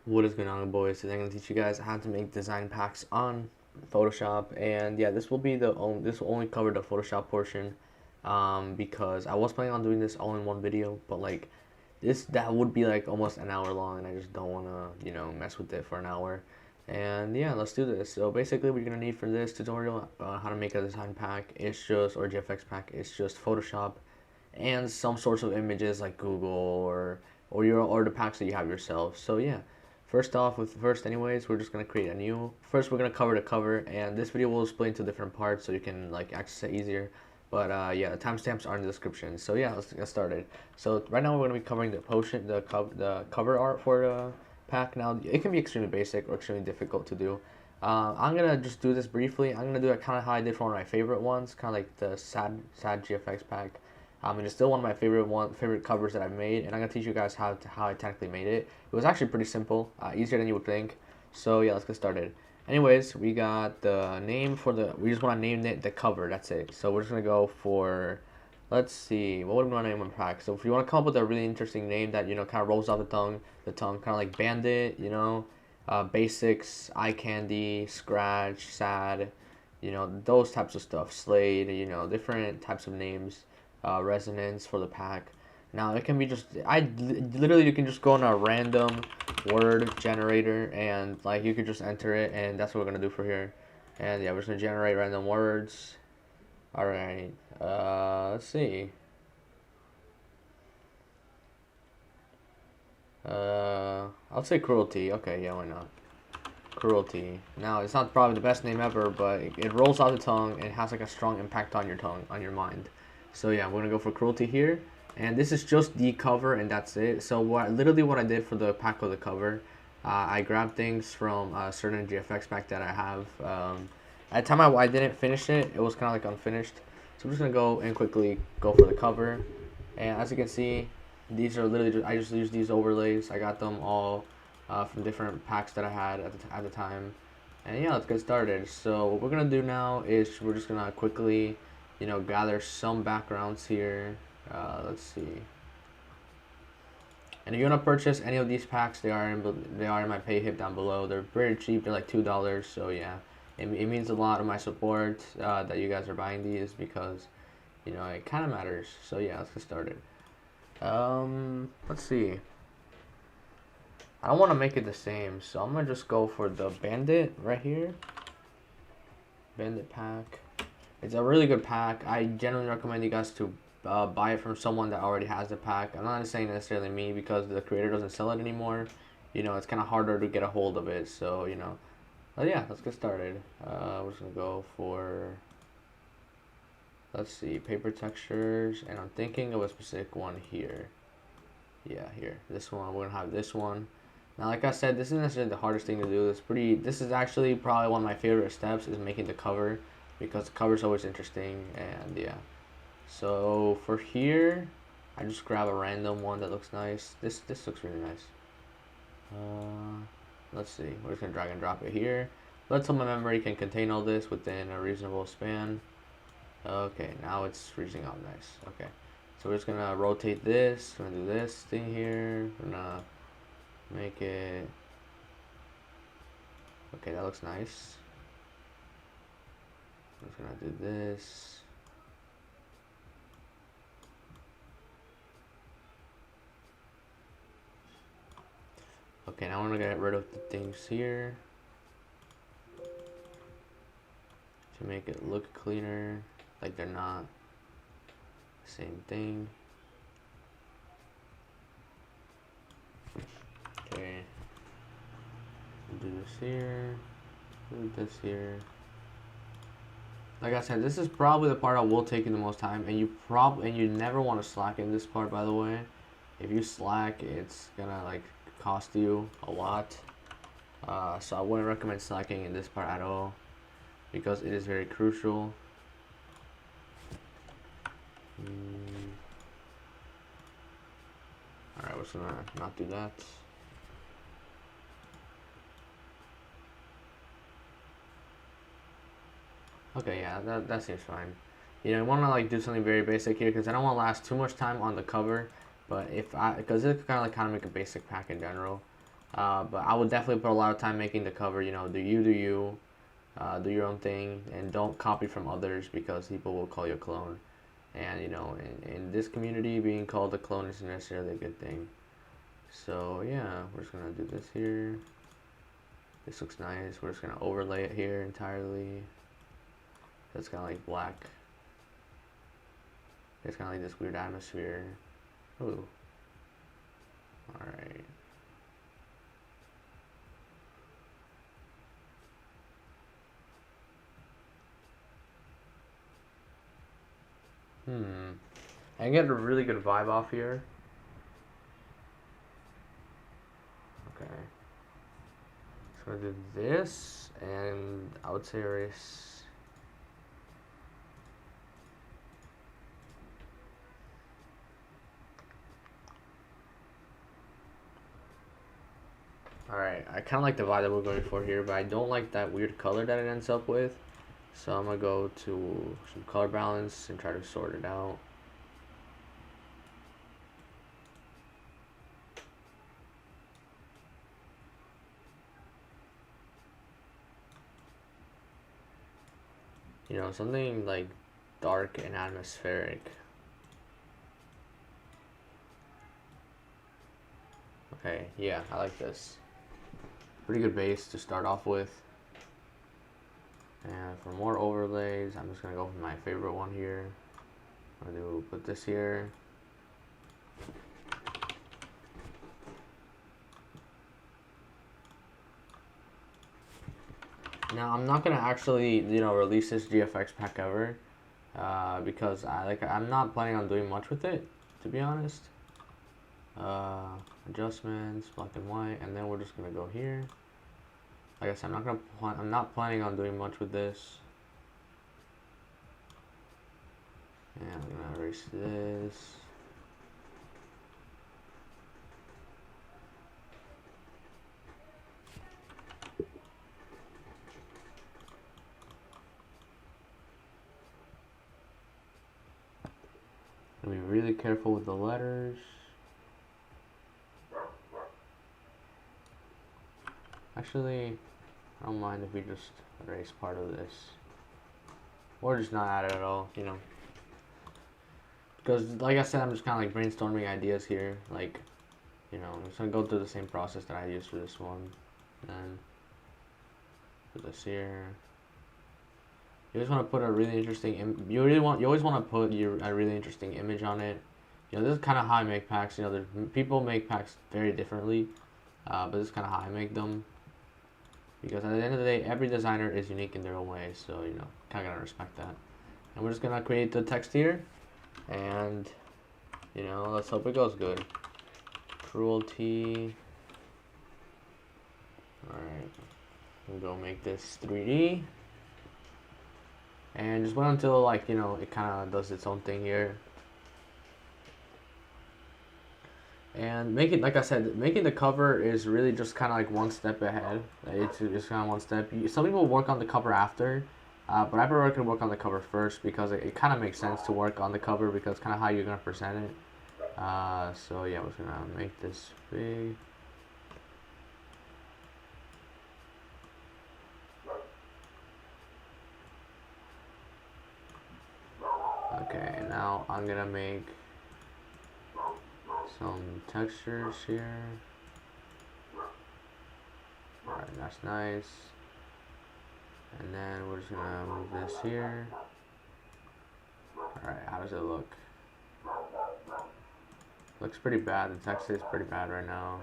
What is going on, boys? Today I'm going to teach you guys how to make design packs on Photoshop, and yeah, this will be this will only cover the Photoshop portion, because I was planning on doing this all in one video, but like that would be like almost an hour long, and I just don't want to mess with it for an hour. And yeah, let's do this. So basically, what you're gonna need for this tutorial, how to make a design pack, or GFX pack, it's just Photoshop and some sorts of images like Google or the packs that you have yourself. So yeah, first anyways, we're just gonna create a new. First, we're gonna cover the cover, and this video will split into different parts so you can like access it easier. But yeah, the timestamps are in the description. So yeah, let's get started. So right now we're gonna be covering the cover art for the pack. Now it can be extremely basic or extremely difficult to do. I'm gonna just do this briefly. I'm gonna do it kind of how I did for one of my favorite ones, kind of like the sad GFX pack. And it's still one of my favorite covers that I've made, and I'm gonna teach you guys how I technically made it. It was actually pretty simple, easier than you would think. So yeah, let's get started. Anyways, we got the name for we just want to name it the cover. That's it. So we're just gonna go for, let's see, what would we want to name on pack? So if you want to come up with a really interesting name that kind of rolls off the tongue, kind of like Bandit, Basics, Eye Candy, Scratch, Sad, those types of stuff. Slade, different types of names. Resonance for the pack. Now it can be just literally you can just go on a random word generator, and like you could just enter it, and that's what we're gonna do for here. And yeah, we're just gonna generate random words. All right. Let's see. I'll say cruelty. Okay, yeah, why not? Cruelty. Now it's not probably the best name ever, but it rolls off the tongue and has like a strong impact on your tongue, on your mind. So yeah, we're gonna go for cruelty here, and this is just the cover, and that's it. So literally what I did for the pack of the cover, I grabbed things from a certain GFX pack that I have. At the time I didn't finish it; it was kind of like unfinished. So I'm just gonna go and quickly go for the cover, and as you can see, these are literally I just used these overlays. I got them all from different packs that I had at the time. And yeah, let's get started. So what we're gonna do now is we're just gonna quickly gather some backgrounds here. Let's see. And if you want to purchase any of these packs, they are in my pay hip down below. They're very cheap. They're like $2. So yeah, it means a lot of my support that you guys are buying these, because it kind of matters. So yeah, let's get started. Let's see. I don't want to make it the same, so I'm gonna just go for the Bandit right here. Bandit pack. It's a really good pack. I generally recommend you guys to buy it from someone that already has the pack. I'm not saying necessarily me, because the creator doesn't sell it anymore. It's kind of harder to get a hold of it. So but yeah, let's get started. We're just gonna go for, let's see, paper textures, and I'm thinking of a specific one here. Yeah, here, this one. We're gonna have this one. Now, like I said, this isn't necessarily the hardest thing to do. This is actually probably one of my favorite steps, is making the cover, because the cover is always interesting. And yeah, so for here, I just grab a random one that looks nice. This looks really nice. Let's see, we're just gonna drag and drop it here. Let's hope my memory can contain all this within a reasonable span. Okay, now it's freezing up nice. Okay, so we're just gonna rotate this. We're gonna do this thing here. We're gonna make it. Okay, that looks nice. I'm just gonna do this. Okay, now I'm gonna get rid of the things here to make it look cleaner, like they're not the same thing. Okay, do this here, do this here. Like I said, this is probably the part that will take you the most time, and you never want to slack in this part, by the way. If you slack, it's gonna like cost you a lot. So I wouldn't recommend slacking in this part at all, because it is very crucial. Alright, we're just gonna not do that. Okay, yeah, that seems fine. I want to like do something very basic here, because I don't want to last too much time on the cover. But because it's kind of make a basic pack in general. But I would definitely put a lot of time making the cover. You know, do you, do your own thing, and don't copy from others because people will call you a clone. And you know, in this community, being called a clone isn't necessarily a good thing. So yeah, we're just gonna do this here. This looks nice. We're just gonna overlay it here entirely. That's kind of like black. It's kind of like this weird atmosphere. Ooh. Alright. I get a really good vibe off here. Okay. So I'm gonna do this, and I would say erase. Alright, I kind of like the vibe that we're going for here, but I don't like that weird color that it ends up with. So I'm going to go to some color balance and try to sort it out. You know, something like dark and atmospheric. Okay, yeah, I like this. Pretty good base to start off with. And for more overlays, I'm just gonna go for my favorite one here. I'm gonna put this here. Now I'm not gonna actually, you know, release this GFX pack ever, because I'm not planning on doing much with it, to be honest. Adjustments, black and white, and then we're just gonna go here. Like I said, I'm not planning on doing much with this. And I'm gonna erase this. Be really careful with the letters. Actually, I don't mind if we just erase part of this, or just not add it at all, you know. Because, like I said, I'm just kind of like brainstorming ideas here. Like, you know, I'm just gonna go through the same process that I used for this one. Then put this here. You always want to put a really interesting. You always want to put a really interesting image on it. You know, this is kind of how I make packs. You know, people make packs very differently, but this is kind of how I make them. Because at the end of the day, every designer is unique in their own way. So you know, kind of gotta respect that. And we're just gonna create the text here, and you know, let's hope it goes good. Cruelty. All right, we'll go make this 3D. And just wait until, like, you know, it kind of does its own thing here. And like I said, making the cover is really just kind of like one step ahead. It's just kind of one step. Some people work on the cover after, but I prefer to work on the cover first because it kind of makes sense to work on the cover because it's kind of how you're going to present it. So yeah, we're just going to make this big. Okay, now I'm gonna make some textures here. Alright, that's nice. And then we're just gonna move this here. Alright, how does it look? Looks pretty bad. The texture is pretty bad right now.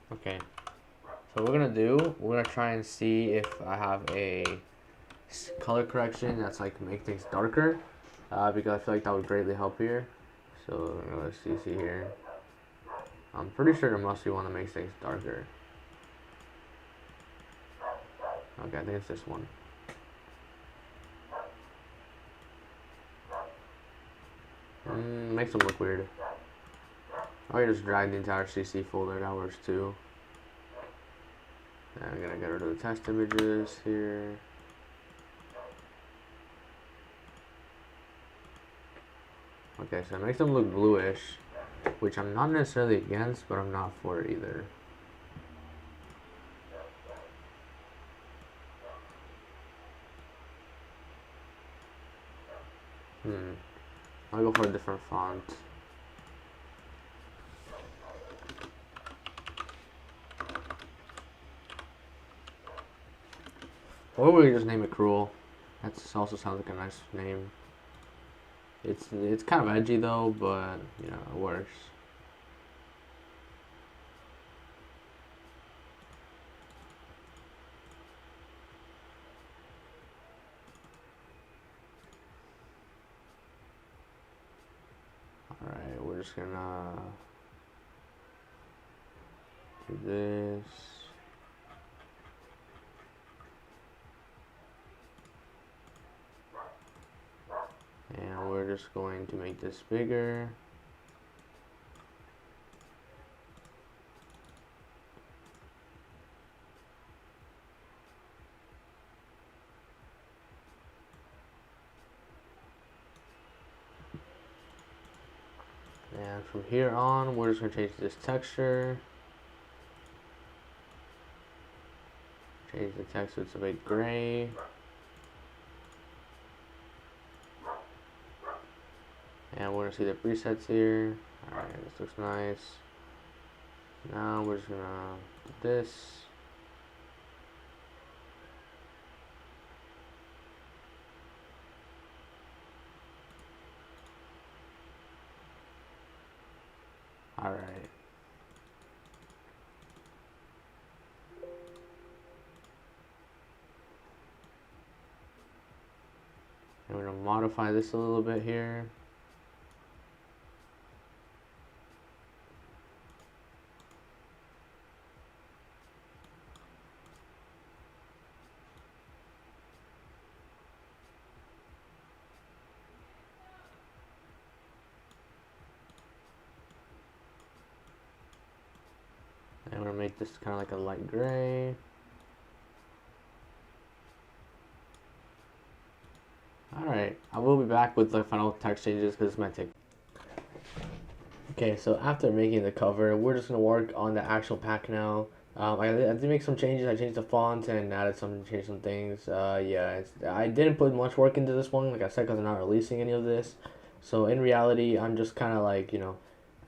Okay, so what we're gonna try and see if I have a color correction that's like make things darker, because I feel like that would greatly help here. So let's see here. I'm pretty sure there must be one that makes things darker. Okay, I think it's this one. Makes them look weird. Oh, you just drag the entire CC folder, that works too. And I'm gonna get rid of the test images here. Okay, so it makes them look bluish, which I'm not necessarily against, but I'm not for it either. I'll go for a different font. Or we just name it Cruel. That also sounds like a nice name. It's kind of edgy though, but you know, it works. Alright, we're just gonna do this. And we're just going to make this bigger. And from here on, we're just going to change this texture. Change the text so it's a bit gray. And we're going to see the presets here. Alright, this looks nice. Now we're just going to do this. Alright. And we're going to modify this a little bit here. And we're going to make this kind of like a light gray. Alright, I will be back with the final text changes because this might take. Okay, so after making the cover, we're just going to work on the actual pack now. I did make some changes. I changed the font and changed some things. Yeah, I didn't put much work into this one, like I said, because I'm not releasing any of this. So in reality, I'm just kind of like, you know,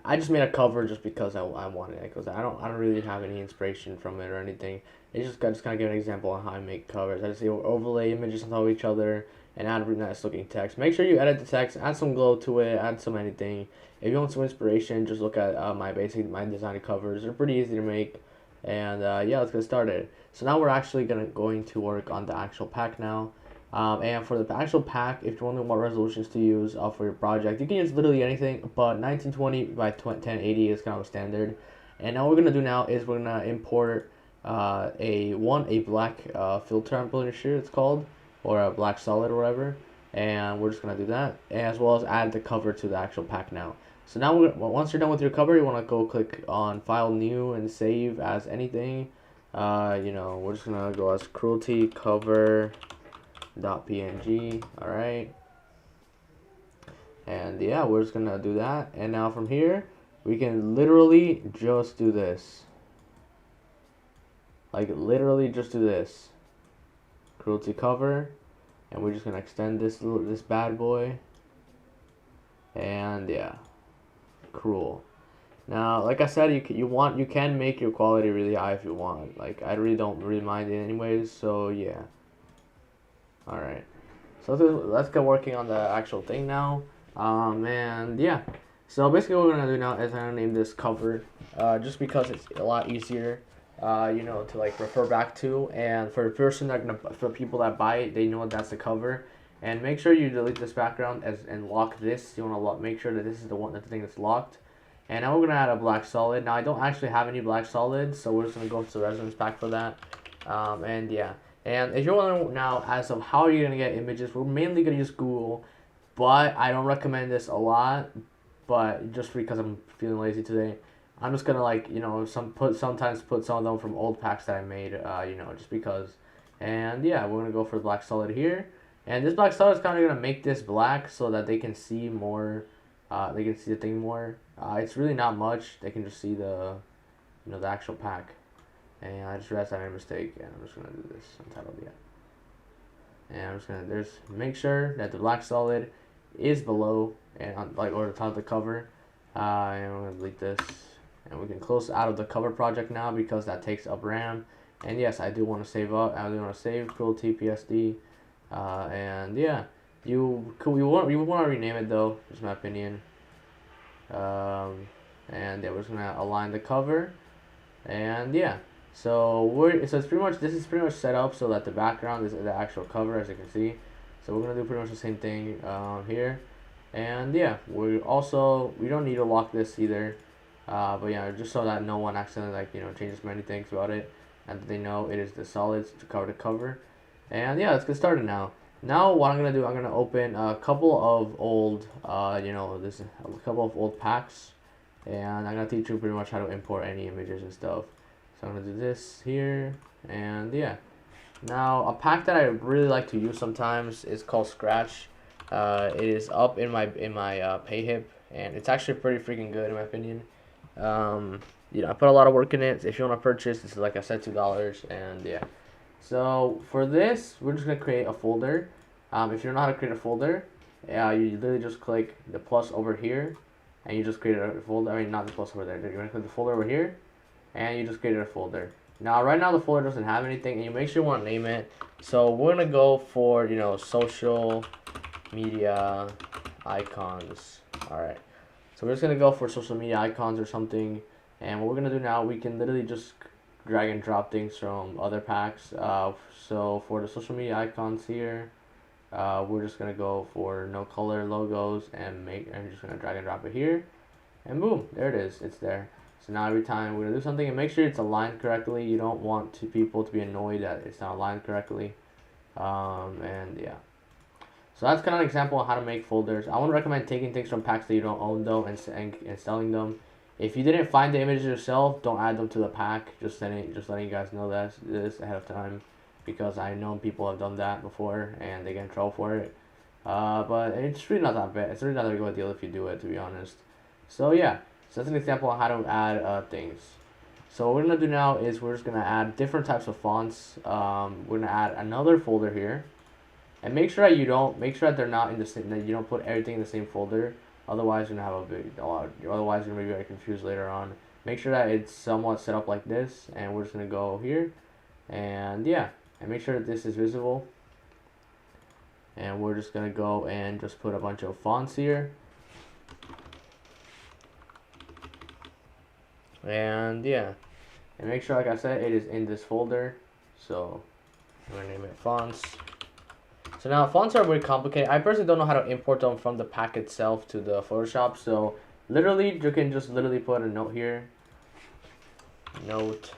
I just made a cover just because I wanted it, because I don't really have any inspiration from it or anything. It's just kind of give an example on how I make covers. I just overlay images on top of each other and add really nice looking text. Make sure you edit the text, add some glow to it, add some anything. If you want some inspiration, just look at my design covers. They're pretty easy to make. And yeah, let's get started. So now we're actually going to work on the actual pack now. And for the actual pack, if you're wondering what resolutions to use for your project, you can use literally anything, but 1920 by 1080 is kind of a standard. And now what we're gonna do now is we're gonna import a black filter, I'm pretty sure it's called, or a black solid or whatever. And we're just gonna do that, as well as add the cover to the actual pack now. So now once you're done with your cover, you want to go click on File, New, and Save as anything. You know, we're just gonna go as cruelty cover .png. All right, and yeah, we're just gonna do that. And now from here, we can literally just do this. Like literally just do this. Cruelty cover, and we're just gonna extend this bad boy. And yeah, Cruel. Now, like I said, you can make your quality really high if you want. Like I really don't really mind it anyways. So yeah. All right. So let's get working on the actual thing now. And yeah. So basically, what we're gonna do now is I'm gonna name this cover, just because it's a lot easier, you know, to like refer back to, and for the person for people that buy it, they know that's the cover. And make sure you delete this background and lock this. You want to make sure that this is the thing that's locked. And now we're gonna add a black solid. Now I don't actually have any black solids, so we're just gonna go to the resonance pack for that. And yeah. And if you're wondering now as of how you're gonna get images, we're mainly gonna use Google, but I don't recommend this a lot. But just because I'm feeling lazy today, I'm just gonna like, you know, sometimes put some of them from old packs that I made, you know, just because. And yeah, we're gonna go for black solid here. And this black solid is kind of gonna make this black so that they can see more they can see the thing more. It's really not much. They can just see the, the actual pack. And I just realized I made a mistake, and I'm just gonna do this untitled yet. And I'm just gonna make sure that the black solid is below and on, like, or the top of the cover. And we're gonna delete this, and we can close out of the cover project now because that takes up RAM. And yes, I do want to save up. I do want to save cruelty PSD. And yeah, you want to rename it though. Just my opinion. And yeah, we're just gonna align the cover, and yeah. So it's pretty much, this is pretty much set up so that the background is the actual cover, as you can see. So we're gonna do pretty much the same thing here, and yeah, we don't need to lock this either, but yeah, just so that no one accidentally changes many things about it, and they know it is the solids to cover the cover. And yeah, let's get started now. Now what I'm gonna do, I'm gonna open a couple of old, this a couple of old packs, and I'm gonna teach you pretty much how to import any images and stuff. So I'm gonna do this here, and yeah. Now a pack that I really like to use sometimes is called Scratch. It is up in my Payhip, and it's actually pretty freaking good in my opinion. I put a lot of work in it. If you want to purchase, this is, like I said, $2, and yeah. So for this, we're just gonna create a folder. If you don't know how to create a folder, you literally just click the plus over here, and you just create a folder. I mean, not the plus over there. You're gonna click the folder over here, and you just created a folder. Now, right now the folder doesn't have anything, and you make sure you want to name it. So we're gonna go for social media icons. All right. So we're just gonna go for social media icons or something. And what we're gonna do now, we can literally just drag and drop things from other packs. So for the social media icons here, we're just gonna go for no color logos and just gonna drag and drop it here, and boom, there it is. It's there. So now every time we're gonna do something, and make sure it's aligned correctly. You don't want people to be annoyed that it's not aligned correctly. And yeah. So that's kind of an example of how to make folders. I would recommend taking things from packs that you don't own though, and selling them. If you didn't find the images yourself, don't add them to the pack. Just letting you guys know this ahead of time, because I know people have done that before and they get in trouble for it. But it's really not that bad. It's really not a big deal if you do it, to be honest. So yeah, so that's an example of how to add things. So what we're gonna do now is we're just gonna add different types of fonts. We're gonna add another folder here, and make sure that they're not in the same. That you don't put everything in the same folder. Otherwise, you're gonna have otherwise, you're gonna be very confused later on. Make sure that it's somewhat set up like this, and we're just gonna go here, and yeah, and make sure that this is visible. And we're just gonna go and just put a bunch of fonts here, and yeah, and make sure, like I said, it is in this folder. So I'm gonna name it fonts. So now fonts are very complicated. I personally don't know how to import them from the pack itself to the Photoshop. So literally, you can just literally put a note here. Note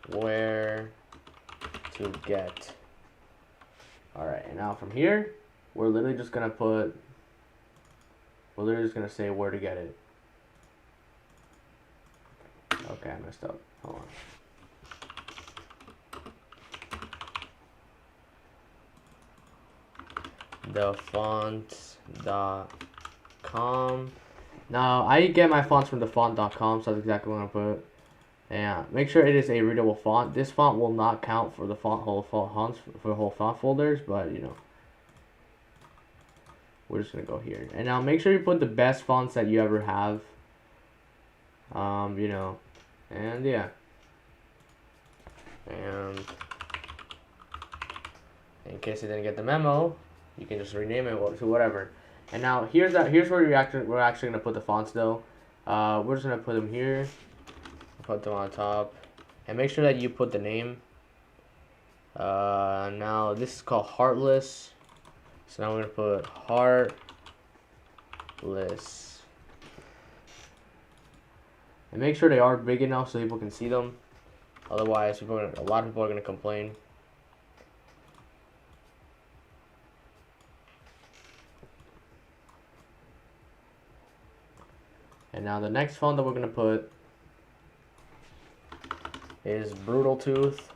where to get. All right, and now from here, we're literally just gonna say where to get it. Okay, I messed up. Hold on. thefont.com. Now I get my fonts from thefont.com, so that's exactly what I'm gonna put. And make sure it is a readable font. This font will not count for the whole font folders, but we're just gonna go here. And now make sure you put the best fonts that you ever have. And yeah. And in case you didn't get the memo, you can just rename it to whatever. And now here's where we're actually gonna put the fonts though. We're just gonna put them here, put them on top, and make sure that you put the name. Now this is called Heartless, so now we're gonna put Heartless, and make sure they are big enough so people can see them. Otherwise, a lot of people are gonna complain. And now the next font that we're gonna put is Brutal Tooth.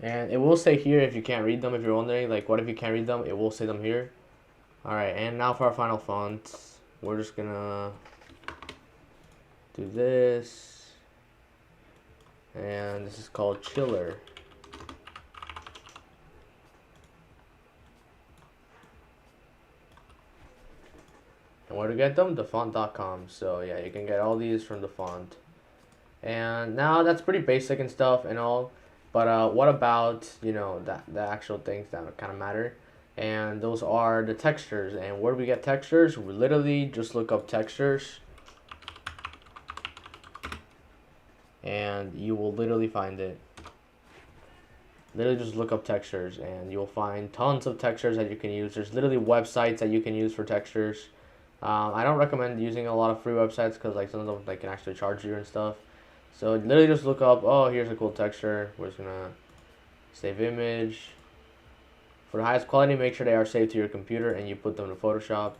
And it will say here if you can't read them. If you're wondering, like, what if you can't read them? It will say them here. Alright, and now for our final font, we're just gonna do this. And this is called Chiller. And where to get them? Thefont.com. So yeah, you can get all these from the font. And now that's pretty basic and stuff and all. But what about, you know, the actual things that kind of matter? And those are the textures. And where do we get textures? We literally just look up textures. And you will literally find it. Literally just look up textures and you'll find tons of textures that you can use. There's literally websites that you can use for textures. I don't recommend using a lot of free websites because like some of them they can actually charge you and stuff. So literally just look up, oh, here's a cool texture. We're just gonna save image. For the highest quality, make sure they are saved to your computer and you put them to Photoshop.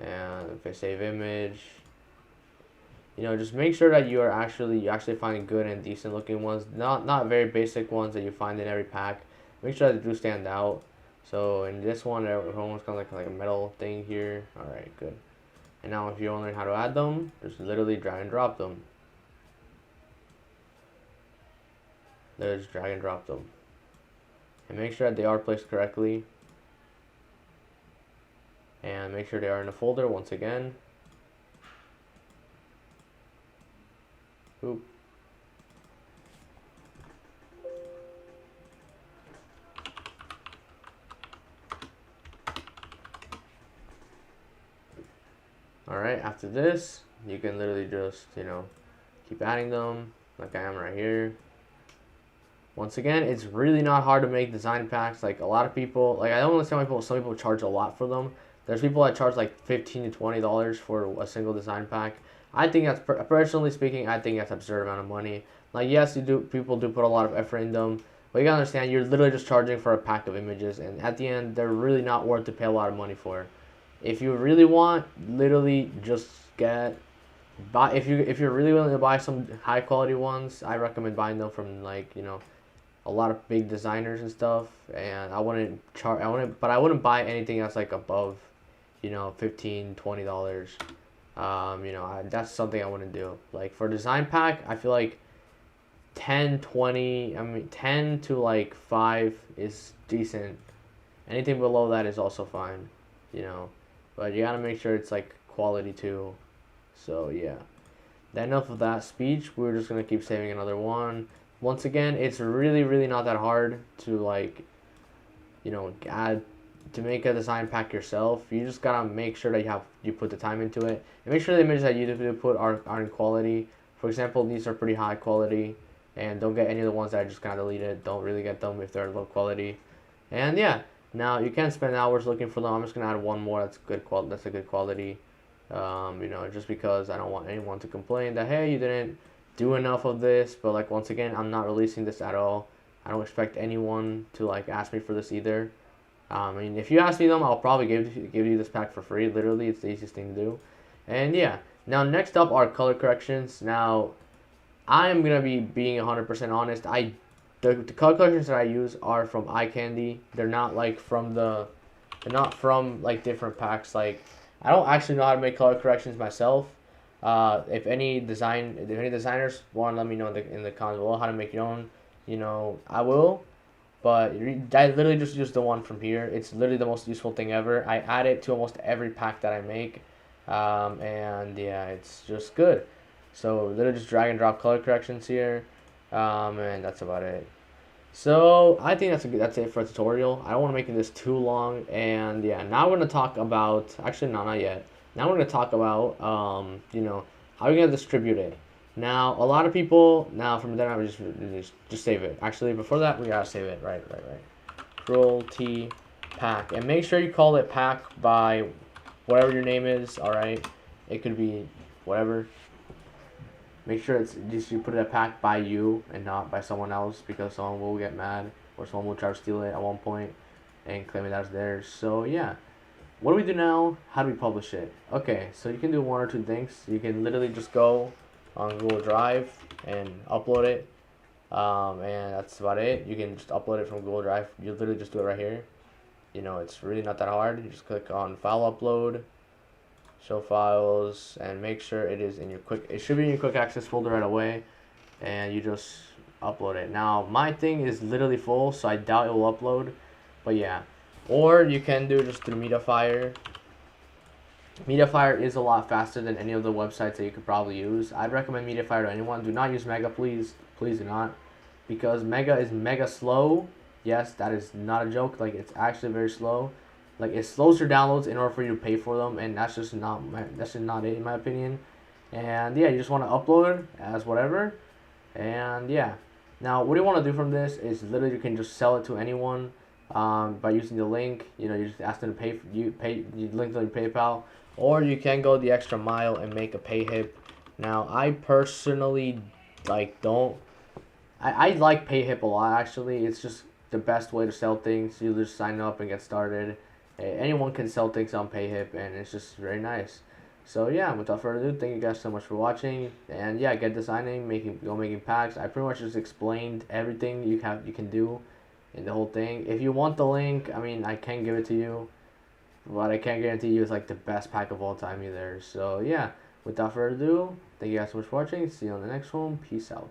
And if I save image, you know, just make sure that you actually finding good and decent looking ones, not very basic ones that you find in every pack. Make sure that they do stand out. So in this one, it almost kind of like a metal thing here. All right, good. And now if you want to learn how to add them, just literally drag and drop them. Let's drag and drop them. And make sure that they are placed correctly. And make sure they are in a folder once again. Oop. Alright, after this, you can literally just, you know, keep adding them like I am right here. Once again, it's really not hard to make design packs. Like a lot of people, like I don't understand why some people charge a lot for them. There's people that charge like $15 to $20 for a single design pack. I think that's, personally speaking, I think that's an absurd amount of money. Like yes, people do put a lot of effort in them, but you gotta understand you're literally just charging for a pack of images, and at the end, they're really not worth to pay a lot of money for. If you really want, literally just buy. If you're really willing to buy some high quality ones, I recommend buying them from like, you know, a lot of big designers and stuff. And I wouldn't buy anything that's like above, you know, $15, $20. You know, that's something I wouldn't do. Like for design pack, I feel like 10, 20, I mean 10 to like 5 is decent. Anything below that is also fine, you know. But you gotta make sure it's like quality too. So yeah. Then enough of that speech. We're just gonna keep saving another one. Once again, it's really not that hard to like, you know, to make a design pack yourself. You just gotta make sure that you put the time into it, and make sure the images that you do put are in quality. For example, these are pretty high quality, and don't get any of the ones that I just kind of deleted. Don't really get them if they're low quality. And yeah, now you can spend hours looking for them. I'm just gonna add one more that's good quality. That's a good quality. You know, just because I don't want anyone to complain that hey, you didn't do enough of this. But like once again, I'm not releasing this at all. I don't expect anyone to like ask me for this either. I mean, if you ask me them, I'll probably give you this pack for free. Literally, it's the easiest thing to do. And yeah, now next up are color corrections. Now, I am gonna be being 100% honest. The color corrections that I use are from Eye Candy. They're not like they're not from like different packs. Like I don't actually know how to make color corrections myself. If any designers want to let me know in the comments below how to make your own, you know, I will. But I literally just use the one from here. It's literally the most useful thing ever. I add it to almost every pack that I make. And yeah, it's just good. So literally just drag and drop color corrections here. And that's about it. So I think that's it for a tutorial. I don't want to make this too long. And yeah, now we're going to talk about, actually no, not yet. Now we're going to talk about, you know, how you're going to distribute it. Now, a lot of people, from then I would just save it. Actually, before that, we gotta save it. Right. Cruelty pack. And make sure you call it pack by whatever your name is, alright? It could be whatever. Make sure it's just you put it a pack by you and not by someone else, because someone will get mad or someone will try to steal it at one point and claim it as theirs. So yeah. What do we do now? How do we publish it? Okay, so you can do one or two things. You can literally just go on Google Drive and upload it. And that's about it. You can just upload it from Google Drive. You literally just do it right here. You know, it's really not that hard. You just click on File Upload, Show Files, and make sure it is in your it should be in your quick access folder right away, and you just upload it. Now, my thing is literally full, so I doubt it will upload, but yeah. Or you can do just through Mediafire. Mediafire is a lot faster than any of the websites that you could probably use. I'd recommend Mediafire to anyone. Do not use Mega, please. Please do not. Because Mega is mega slow. Yes, that is not a joke. Like, it's actually very slow. Like, it slows your downloads in order for you to pay for them, and that's just not it in my opinion. And yeah, you just want to upload it as whatever. And yeah. Now, what you want to do from this is literally you can just sell it to anyone by using the link. You know, you just ask them to you link to your PayPal. Or you can go the extra mile and make a PayHip. Now, I personally don't. I like PayHip a lot, actually. It's just the best way to sell things. You just sign up and get started. Anyone can sell things on PayHip, and it's just very nice. So yeah, without further ado, thank you guys so much for watching. And yeah, get designing, making packs. I pretty much just explained everything you can do in the whole thing. If you want the link, I mean, I can give it to you, but I can't guarantee you it's like the best pack of all time either. So yeah, without further ado, thank you guys so much for watching. See you on the next one. Peace out.